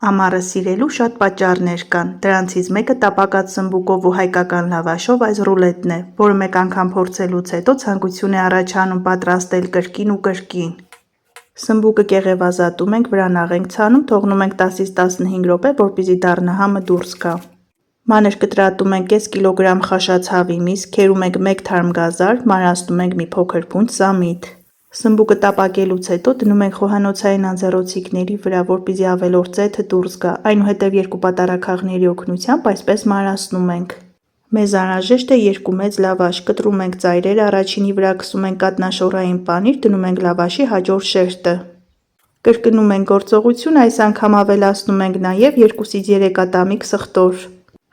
Ամառը սիրելու շատ պատճառներ կան, դրանցից մեկը տապակած սմբուկով ու հայկական լավաշով այս ռուլետն է, որը մեկ անգամ փորձելուց հետո ցանկություն է առաջանում պատրաստել կրկին ու կրկին։ Սմբուկը կեղևազատում ենք, վրանաղ ենք ցանում, թողնում ենք 10-ից 15 րոպե, որպեսզի դառնա համը դուրս գա։ Մանր կտրատում ենք կես կիլոգրամ խաշած հավի միս, քերում ենք 1 թարմ գազար, մարացնում ենք մի փոքր փունջ սամիթ։ Սմբուկը տապակելուց հետո դնում ենք խոհանոցային անձեռոցիկների վրա, որպեսզի ավելորդ ծեթը դուրս գա, այնուհետև 2 պատառաքաղների օգնությամբ այսպես մարացնում ենք։ Մեզ անհրաժեշտ է 2 մեծ լավաշ, կտրում ենք ծայրերը, առաջինի վրա քսում ենք կաթնաշոռային պանիր, դնում ենք լավաշի հաջորդ շերտը։ Կրկնում ենք գործողությունը, այս անգամ ավելացնում ենք նաև 2-ից 3 ատամիկ սխտոր։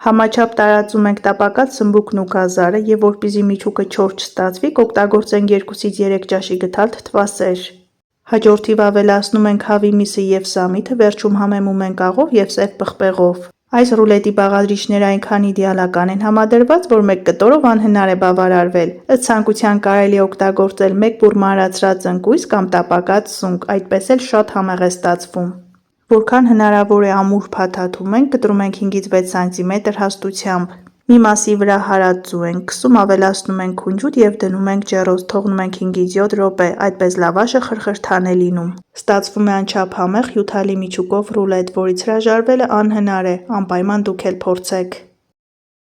Համաչափ տարածում ենք տապակած սմբուկն ու գազարը և որպեսզի միջուկը չոր չստացվի, կօգտագործենք 2-ից 3 ճաշի գթալ թթվասեր։ Հաջորդիվ ավելացնում ենք հավի միսը և սամիթը, վերջում համեմում ենք աղով և սև պղպեղով։ Այս ռուլետի բաղադրիչները այնքան իդեալական են համադրված, որ 1 կտորով անհնար է բավարարվել։ Ըստ ցանկության կարելի է օգտագործել 1 բուռ մարացրած ընկույզ կամ տապակած սունկ, այդպես էլ շատ համեղ է ստացվում։ Որքան հնարավոր է ամուր փաթաթում ենք, կտրում ենք 5-ից 6 սմ հաստությամբ։ Մի մասի վրա հարած ձու ենք քսում, ավելացնում ենք քունջուտ և դնում ենք ջեռոց, թողնում ենք 5-ից 7 րոպե, այդպես լավաշը խրխրթան է լինում։ Ստացվում է անչափ համեղ, հյութալի միջուկով ռուլետ, որից հրաժարվելը անհնար է, անպայման դուք էլ փորձեք։